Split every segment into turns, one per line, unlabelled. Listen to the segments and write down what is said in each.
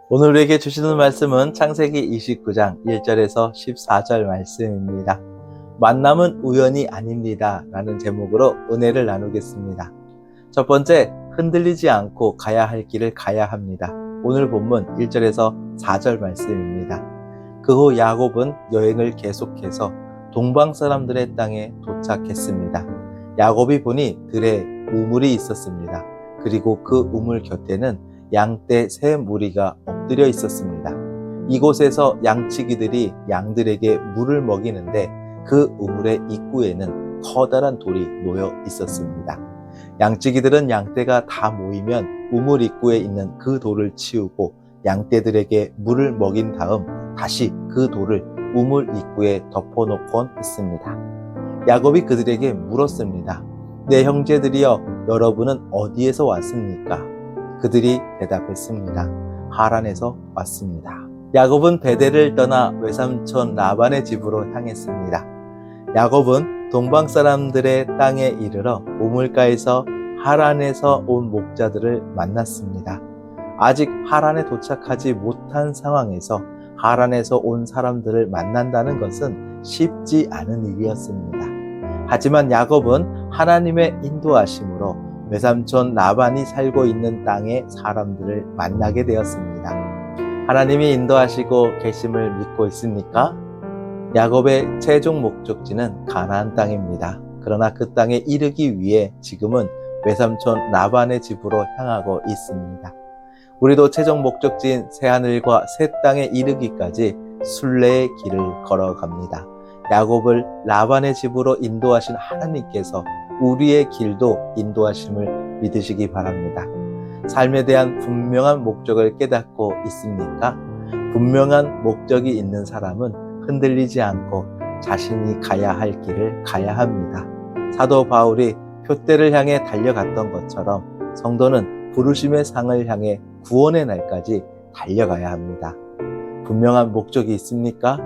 오늘 우리에게 주시는 말씀은 창세기 29장 1절에서 14절 말씀입니다. 만남은 우연이 아닙니다 라는 제목으로 은혜를 나누겠습니다. 첫 번째, 흔들리지 않고 가야 할 길을 가야 합니다. 오늘 본문 1절에서 4절 말씀입니다. 그 후 야곱은 여행을 계속해서 동방 사람들의 땅에 도착했습니다. 야곱이 보니 들에 우물이 있었습니다. 그리고 그 우물 곁에는 양떼 세 무리가 엎드려 있었습니다. 이곳에서 양치기들이 양들에게 물을 먹이는데 그 우물의 입구에는 커다란 돌이 놓여 있었습니다. 양치기들은 양떼가 다 모이면 우물 입구에 있는 그 돌을 치우고 양떼들에게 물을 먹인 다음 다시 그 돌을 우물 입구에 덮어놓곤 했습니다. 야곱이 그들에게 물었습니다. 내 형제들이여, 여러분은 어디에서 왔습니까? 그들이 대답했습니다. 하란에서 왔습니다. 야곱은 베델을 떠나 외삼촌 라반의 집으로 향했습니다. 야곱은 동방 사람들의 땅에 이르러 우물가에서 하란에서 온 목자들을 만났습니다. 아직 하란에 도착하지 못한 상황에서 하란에서 온 사람들을 만난다는 것은 쉽지 않은 일이었습니다. 하지만 야곱은 하나님의 인도하심으로 외삼촌 라반이 살고 있는 땅의 사람들을 만나게 되었습니다. 하나님이 인도하시고 계심을 믿고 있습니까? 야곱의 최종 목적지는 가나안 땅입니다. 그러나 그 땅에 이르기 위해 지금은 외삼촌 라반의 집으로 향하고 있습니다. 우리도 최종 목적지인 새하늘과 새 땅에 이르기까지 순례의 길을 걸어갑니다. 야곱을 라반의 집으로 인도하신 하나님께서 우리의 길도 인도하심을 믿으시기 바랍니다. 삶에 대한 분명한 목적을 깨닫고 있습니까? 분명한 목적이 있는 사람은 흔들리지 않고 자신이 가야 할 길을 가야 합니다. 사도 바울이 표대를 향해 달려갔던 것처럼 성도는 부르심의 상을 향해 구원의 날까지 달려가야 합니다. 분명한 목적이 있습니까?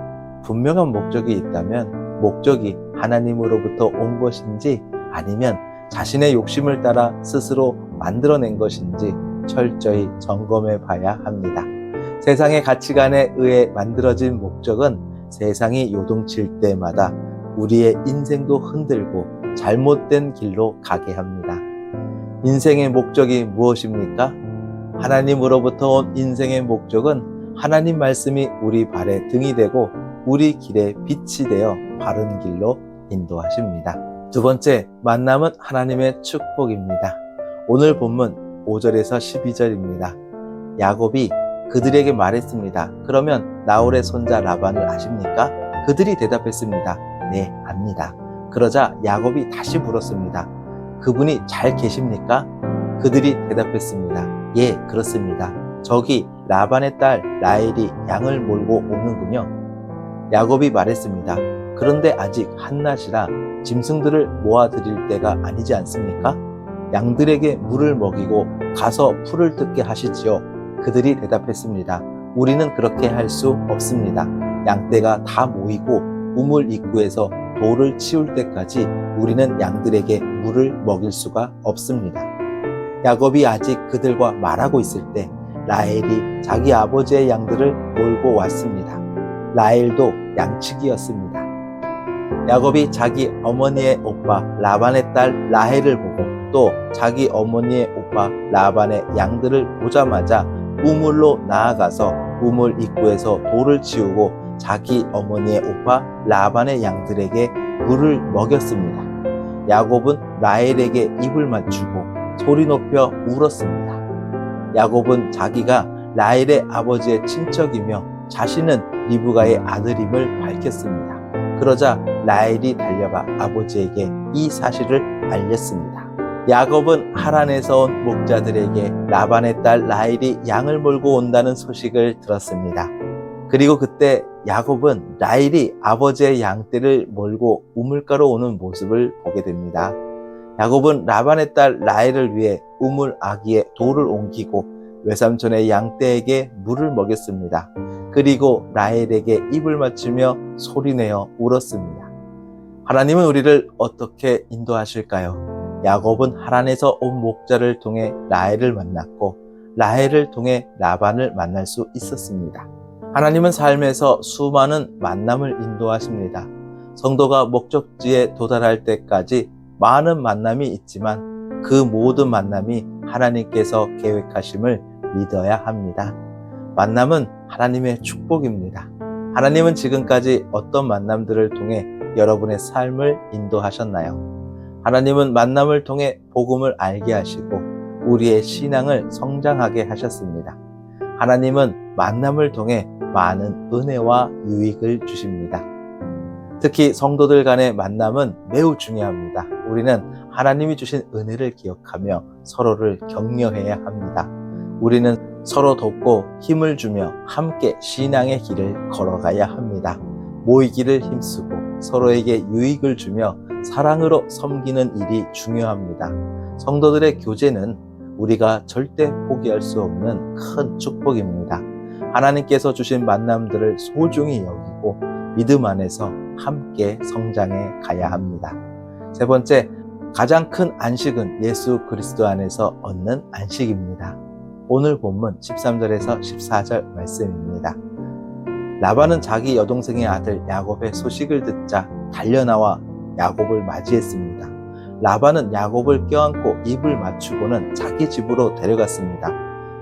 분명한 목적이 있다면 목적이 하나님으로부터 온 것인지 아니면 자신의 욕심을 따라 스스로 만들어낸 것인지 철저히 점검해 봐야 합니다. 세상의 가치관에 의해 만들어진 목적은 세상이 요동칠 때마다 우리의 인생도 흔들고 잘못된 길로 가게 합니다. 인생의 목적이 무엇입니까? 하나님으로부터 온 인생의 목적은 하나님 말씀이 우리 발에 등이 되고 우리 길에 빛이 되어 바른 길로 인도하십니다. 두 번째, 만남은 하나님의 축복입니다. 오늘 본문 5절에서 12절입니다. 야곱이 그들에게 말했습니다. 그러면 나홀의 손자 라반을 아십니까? 그들이 대답했습니다. 네, 압니다. 그러자 야곱이 다시 물었습니다. 그분이 잘 계십니까? 그들이 대답했습니다. 예, 그렇습니다. 저기 라반의 딸 라헬이 양을 몰고 오는군요. 야곱이 말했습니다. 그런데 아직 한낮이라 짐승들을 모아드릴 때가 아니지 않습니까? 양들에게 물을 먹이고 가서 풀을 뜯게 하시지요. 그들이 대답했습니다. 우리는 그렇게 할 수 없습니다. 양떼가 다 모이고 우물 입구에서 돌을 치울 때까지 우리는 양들에게 물을 먹일 수가 없습니다. 야곱이 아직 그들과 말하고 있을 때 라헬이 자기 아버지의 양들을 몰고 왔습니다. 라헬도 양치기였습니다. 야곱이 자기 어머니의 오빠 라반의 딸 라헬을 보고 또 자기 어머니의 오빠 라반의 양들을 보자마자 우물로 나아가서 우물 입구에서 돌을 치우고 자기 어머니의 오빠 라반의 양들에게 물을 먹였습니다. 야곱은 라헬에게 입을 맞추고 소리 높여 울었습니다. 야곱은 자기가 라헬의 아버지의 친척이며 자신은 리브가의 아들임을 밝혔습니다. 그러자 라헬이 달려가 아버지에게 이 사실을 알렸습니다. 야곱은 하란에서 온 목자들에게 라반의 딸 라헬이 양을 몰고 온다는 소식을 들었습니다. 그리고 그때 야곱은 라헬이 아버지의 양떼를 몰고 우물가로 오는 모습을 보게 됩니다. 야곱은 라반의 딸 라헬을 위해 우물 아기에 돌을 옮기고 외삼촌의 양떼에게 물을 먹였습니다. 그리고 라헬에게 입을 맞추며 소리내어 울었습니다. 하나님은 우리를 어떻게 인도하실까요? 야곱은 하란에서 온 목자를 통해 라헬을 만났고 라헬을 통해 라반을 만날 수 있었습니다. 하나님은 삶에서 수많은 만남을 인도하십니다. 성도가 목적지에 도달할 때까지 많은 만남이 있지만 그 모든 만남이 하나님께서 계획하심을 믿어야 합니다. 만남은 하나님의 축복입니다. 하나님은 지금까지 어떤 만남들을 통해 여러분의 삶을 인도하셨나요? 하나님은 만남을 통해 복음을 알게 하시고 우리의 신앙을 성장하게 하셨습니다. 하나님은 만남을 통해 많은 은혜와 유익을 주십니다. 특히 성도들 간의 만남은 매우 중요합니다. 우리는 하나님이 주신 은혜를 기억하며 서로를 격려해야 합니다. 우리는 서로 돕고 힘을 주며 함께 신앙의 길을 걸어가야 합니다. 모이기를 힘쓰고 서로에게 유익을 주며 사랑으로 섬기는 일이 중요합니다. 성도들의 교제는 우리가 절대 포기할 수 없는 큰 축복입니다. 하나님께서 주신 만남들을 소중히 여기고 믿음 안에서 함께 성장해 가야 합니다. 세 번째, 가장 큰 안식은 예수 그리스도 안에서 얻는 안식입니다. 오늘 본문 13절에서 14절 말씀입니다. 라반은 자기 여동생의 아들 야곱의 소식을 듣자 달려나와 야곱을 맞이했습니다. 라반은 야곱을 껴안고 입을 맞추고는 자기 집으로 데려갔습니다.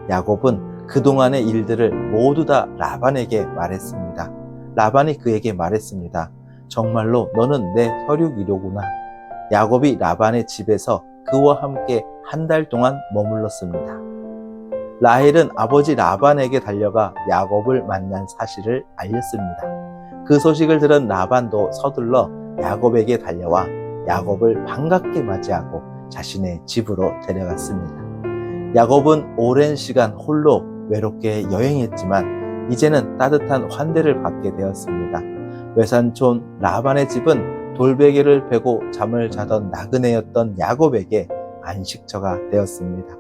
야곱은 그동안의 일들을 모두 다 라반에게 말했습니다. 라반이 그에게 말했습니다. 정말로 너는 내 혈육이로구나. 야곱이 라반의 집에서 그와 함께 한 달 동안 머물렀습니다. 라헬은 아버지 라반에게 달려가 야곱을 만난 사실을 알렸습니다. 그 소식을 들은 라반도 서둘러 야곱에게 달려와 야곱을 반갑게 맞이하고 자신의 집으로 데려갔습니다. 야곱은 오랜 시간 홀로 외롭게 여행했지만 이제는 따뜻한 환대를 받게 되었습니다. 외삼촌 라반의 집은 돌베개를 베고 잠을 자던 나그네였던 야곱에게 안식처가 되었습니다.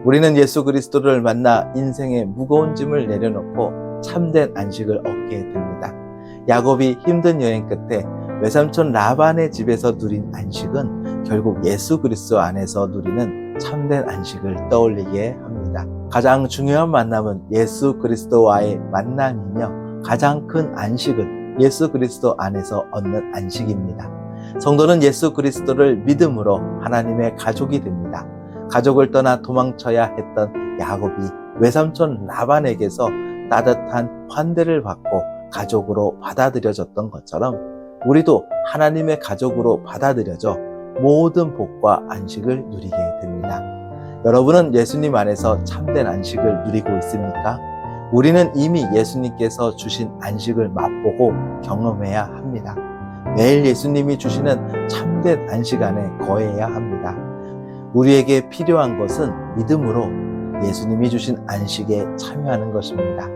우리는 예수 그리스도를 만나 인생의 무거운 짐을 내려놓고 참된 안식을 얻게 됩니다. 야곱이 힘든 여행 끝에 외삼촌 라반의 집에서 누린 안식은 결국 예수 그리스도 안에서 누리는 참된 안식을 떠올리게 합니다. 가장 중요한 만남은 예수 그리스도와의 만남이며 가장 큰 안식은 예수 그리스도 안에서 얻는 안식입니다. 성도는 예수 그리스도를 믿음으로 하나님의 가족이 됩니다. 가족을 떠나 도망쳐야 했던 야곱이 외삼촌 라반에게서 따뜻한 환대를 받고 가족으로 받아들여졌던 것처럼 우리도 하나님의 가족으로 받아들여져 모든 복과 안식을 누리게 됩니다. 여러분은 예수님 안에서 참된 안식을 누리고 있습니까? 우리는 이미 예수님께서 주신 안식을 맛보고 경험해야 합니다. 매일 예수님이 주시는 참된 안식 안에 거해야 합니다. 우리에게 필요한 것은 믿음으로 예수님이 주신 안식에 참여하는 것입니다.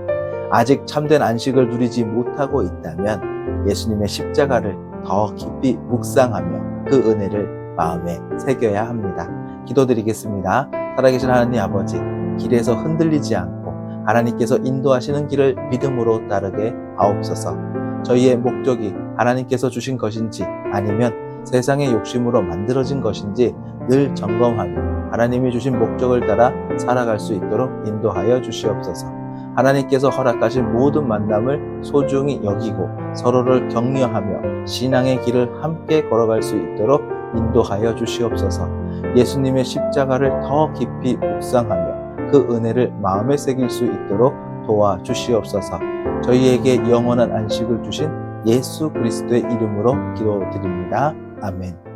아직 참된 안식을 누리지 못하고 있다면 예수님의 십자가를 더 깊이 묵상하며 그 은혜를 마음에 새겨야 합니다. 기도드리겠습니다. 살아계신 하나님 아버지, 길에서 흔들리지 않고 하나님께서 인도하시는 길을 믿음으로 따르게 하옵소서. 저희의 목적이 하나님께서 주신 것인지 아니면 세상의 욕심으로 만들어진 것인지 늘 점검하며 하나님이 주신 목적을 따라 살아갈 수 있도록 인도하여 주시옵소서. 하나님께서 허락하신 모든 만남을 소중히 여기고 서로를 격려하며 신앙의 길을 함께 걸어갈 수 있도록 인도하여 주시옵소서. 예수님의 십자가를 더 깊이 묵상하며 그 은혜를 마음에 새길 수 있도록 도와주시옵소서. 저희에게 영원한 안식을 주신 예수 그리스도의 이름으로 기도드립니다. 아멘.